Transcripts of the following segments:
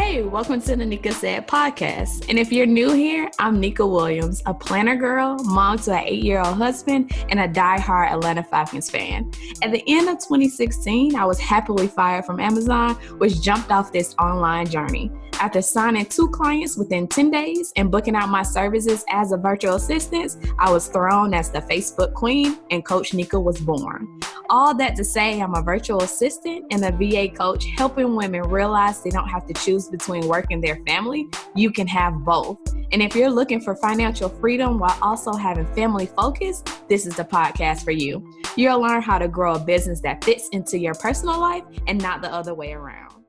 Hey, welcome to the Neka Said podcast. And if you're new here, I'm Neka Williams, a planner girl, mom to an 8-year-old husband, and a die-hard Atlanta Falcons fan. At the end of 2016, I was happily fired from Amazon, which jumped off this online journey. After signing 2 clients within 10 days and booking out my services as a virtual assistant, I was thrown as the Facebook queen, and Coach Neka was born. All that to say, I'm a virtual assistant and a VA coach helping women realize they don't have to choose between work and their family. You can have both. And if you're looking for financial freedom while also having family focus, this is the podcast for you. You'll learn how to grow a business that fits into your personal life and not the other way around.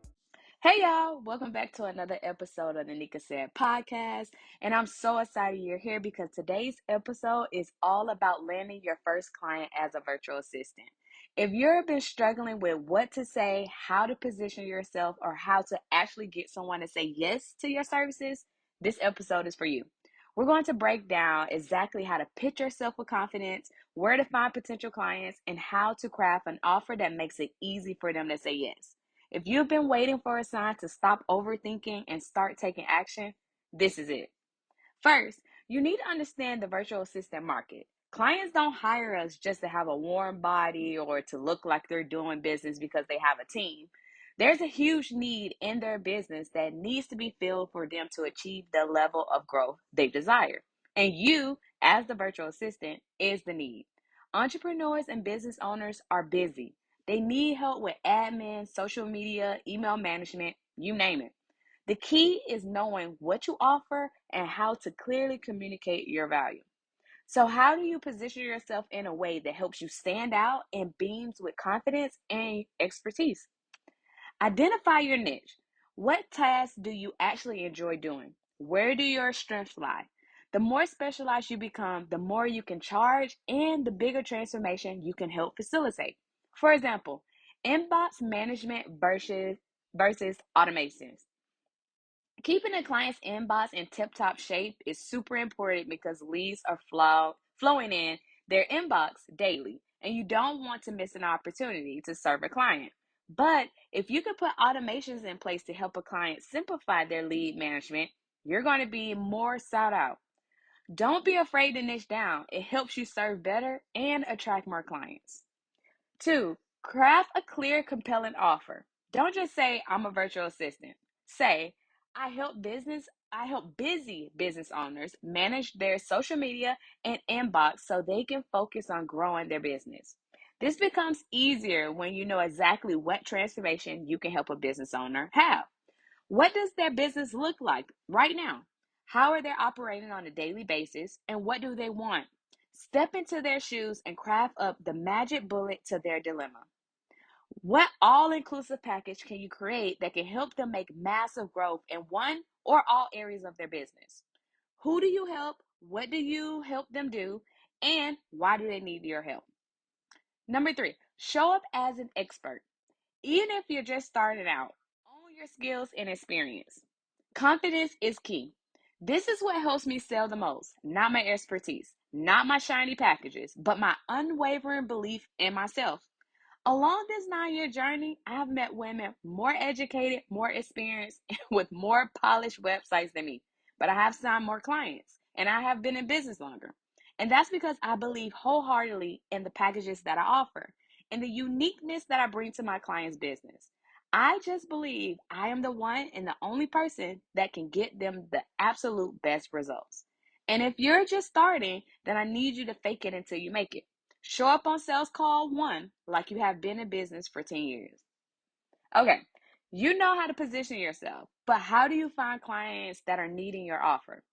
Hey y'all, welcome back to another episode of the Neka Said podcast. And I'm so excited you're here because today's episode is all about landing your first client as a virtual assistant. If you've been struggling with what to say, how to position yourself, or how to actually get someone to say yes to your services, this episode is for you. We're going to break down exactly how to pitch yourself with confidence, where to find potential clients, and how to craft an offer that makes it easy for them to say yes. If you've been waiting for a sign to stop overthinking and start taking action, this is it. First, you need to understand the virtual assistant market. Clients don't hire us just to have a warm body or to look like they're doing business because they have a team. There's a huge need in their business that needs to be filled for them to achieve the level of growth they desire. And you, as the virtual assistant, is the need. Entrepreneurs and business owners are busy. They need help with admin, social media, email management, you name it. The key is knowing what you offer and how to clearly communicate your value. So, how do you position yourself in a way that helps you stand out and beams with confidence and expertise? Identify your niche. What tasks do you actually enjoy doing? Where do your strengths lie? The more specialized you become, the more you can charge and the bigger transformation you can help facilitate. For example, inbox management versus automations. Keeping a client's inbox in tip-top shape is super important because leads are flowing in their inbox daily, and you don't want to miss an opportunity to serve a client. But if you can put automations in place to help a client simplify their lead management, you're going to be more sought out. Don't be afraid to niche down. It helps you serve better and attract more clients. 2, craft a clear, compelling offer. Don't just say, I'm a virtual assistant. Say, I help busy business owners manage their social media and inbox so they can focus on growing their business. This becomes easier when you know exactly what transformation you can help a business owner have. What does their business look like right now? How are they operating on a daily basis? And what do they want? Step into their shoes and craft up the magic bullet to their dilemma. What all inclusive package can you create that can help them make massive growth in one or all areas of their business? Who do you help? What do you help them do? And why do they need your help? Number 3, show up as an expert. Even if you're just starting out, own your skills and experience. Confidence is key. This is what helps me sell the most, not my expertise, not my shiny packages, but my unwavering belief in myself. Along this 9-year journey, I have met women more educated, more experienced, with more polished websites than me. But I have signed more clients and I have been in business longer. And that's because I believe wholeheartedly in the packages that I offer and the uniqueness that I bring to my clients' business. I just believe I am the one and the only person that can get them the absolute best results. And if you're just starting, then I need you to fake it until you make it. Show up on sales call 1 like you have been in business for 10 years. Okay, you know how to position yourself, but how do you find clients that are needing your offer?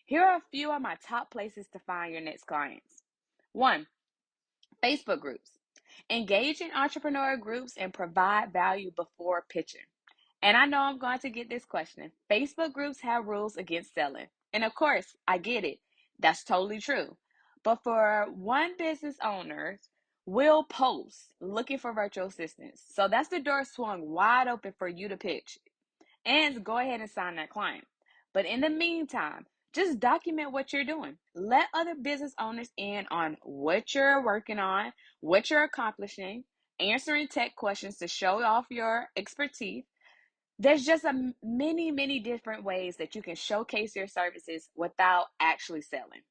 Here are a few of my top places to find your next clients. 1, Facebook groups. Engage in entrepreneur groups and provide value before pitching. And I know I'm going to get this question. Facebook groups have rules against selling. And of course, I get it. That's totally true. But for one business owners, will post looking for virtual assistants. So that's the door swung wide open for you to pitch and go ahead and sign that client. But in the meantime, just document what you're doing. Let other business owners in on what you're working on, what you're accomplishing, answering tech questions to show off your expertise, There's just many different ways that you can showcase your services without actually selling.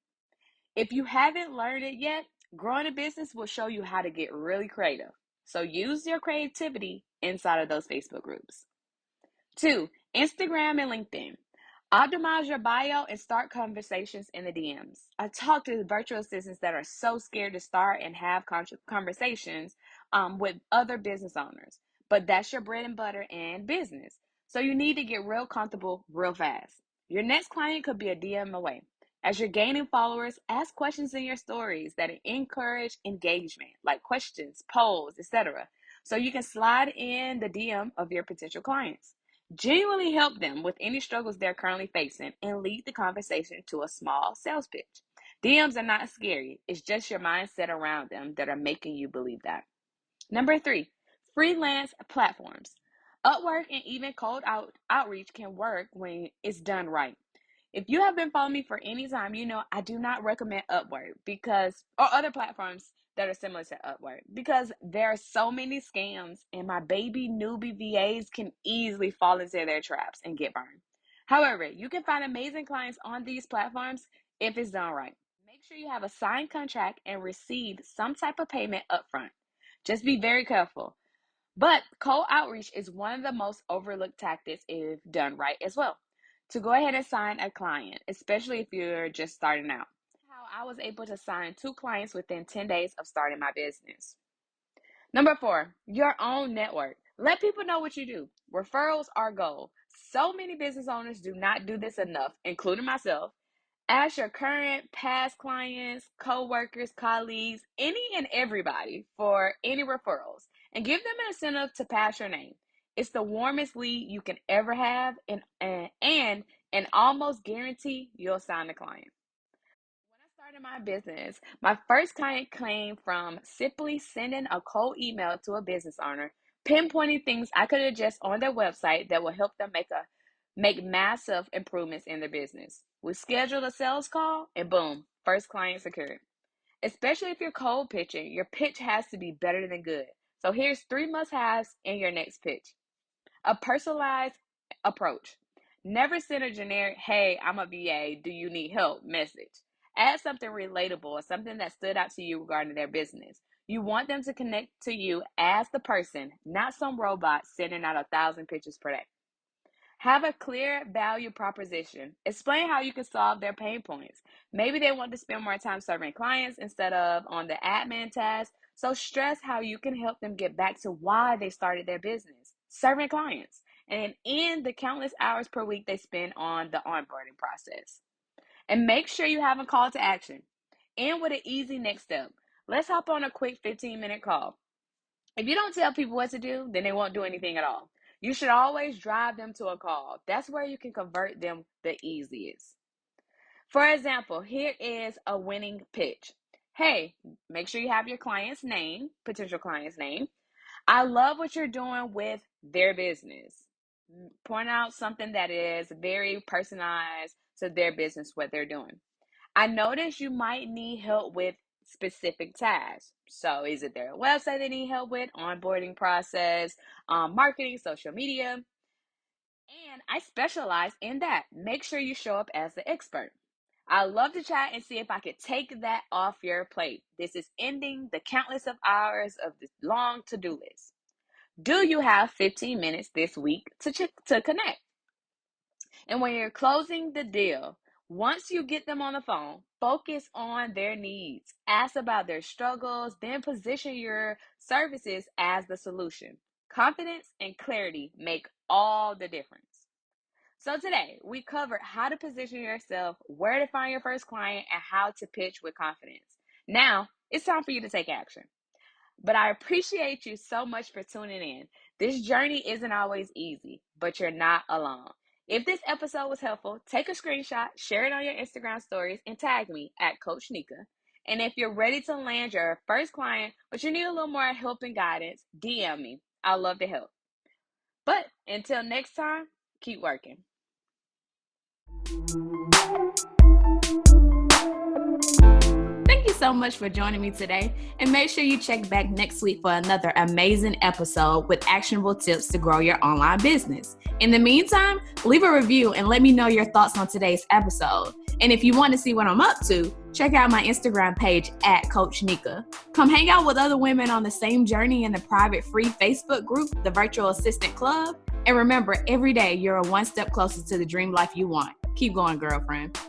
If you haven't learned it yet, growing a business will show you how to get really creative. So use your creativity inside of those Facebook groups. 2, Instagram and LinkedIn. Optimize your bio and start conversations in the DMs. I talk to virtual assistants that are so scared to start and have conversations with other business owners, but that's your bread and butter and business. So you need to get real comfortable real fast. Your next client could be a DM away. As you're gaining followers, ask questions in your stories that encourage engagement, like questions, polls, etc. So you can slide in the DM of your potential clients. Genuinely help them with any struggles they're currently facing and lead the conversation to a small sales pitch. DMs are not scary. It's just your mindset around them that are making you believe that. Number 3, freelance platforms. Upwork and even outreach can work when it's done right. If you have been following me for any time, you know I do not recommend Upwork or other platforms that are similar to Upwork, because there are so many scams and my baby newbie VAs can easily fall into their traps and get burned. However, you can find amazing clients on these platforms if it's done right. Make sure you have a signed contract and receive some type of payment upfront. Just be very careful. But cold outreach is one of the most overlooked tactics if done right as well. To go ahead and sign a client, especially if you're just starting out. How I was able to sign 2 clients within 10 days of starting my business. Number 4, your own network. Let people know what you do. Referrals are gold. So many business owners do not do this enough, including myself. Ask your current, past clients, co-workers, colleagues, any and everybody for any referrals and give them an incentive to pass your name. It's the warmest lead you can ever have and almost guarantee you'll sign the client. When I started my business, my first client came from simply sending a cold email to a business owner, pinpointing things I could adjust on their website that will help them make massive improvements in their business. We scheduled a sales call and boom, first client secured. Especially if you're cold pitching, your pitch has to be better than good. So here's 3 must-haves in your next pitch. A personalized approach. Never send a generic, hey, I'm a VA, do you need help message. Add something relatable or something that stood out to you regarding their business. You want them to connect to you as the person, not some robot sending out 1,000 pictures per day. Have a clear value proposition. Explain how you can solve their pain points. Maybe they want to spend more time serving clients instead of on the admin task. So stress how you can help them get back to why they started their business, serving clients, and end the countless hours per week they spend on the onboarding process. And make sure you have a call to action. End with an easy next step. Let's hop on a quick 15-minute call. If you don't tell people what to do, then they won't do anything at all. You should always drive them to a call. That's where you can convert them the easiest. For example, here is a winning pitch. Hey, make sure you have your client's name, potential client's name. I love what you're doing with their business. Point out something that is very personalized to their business, what they're doing. I noticed you might need help with specific tasks. So, is it their website they need help with, onboarding process, marketing, social media? And I specialize in that. Make sure you show up as the expert. I love to chat and see if I could take that off your plate. This is ending the countless of hours of this long to-do list. Do you have 15 minutes this week to connect? And when you're closing the deal, once you get them on the phone, focus on their needs. Ask about their struggles, then position your services as the solution. Confidence and clarity make all the difference. So today, we covered how to position yourself, where to find your first client, and how to pitch with confidence. Now, it's time for you to take action. But I appreciate you so much for tuning in. This journey isn't always easy, but you're not alone. If this episode was helpful, take a screenshot, share it on your Instagram stories, and tag me at Coach Neka. And if you're ready to land your first client, but you need a little more help and guidance, DM me. I'd love to help. But until next time, keep working. Thank you so much for joining me today, and make sure you check back next week for another amazing episode with actionable tips to grow your online business. In the meantime, leave a review and let me know your thoughts on today's episode. And if you want to see what I'm up to, check out my Instagram page at Coach Neka. Come hang out with other women on the same journey in the private free Facebook group, the Virtual Assistant Club. And remember, every day you're one step closer to the dream life you want. Keep going, girlfriend.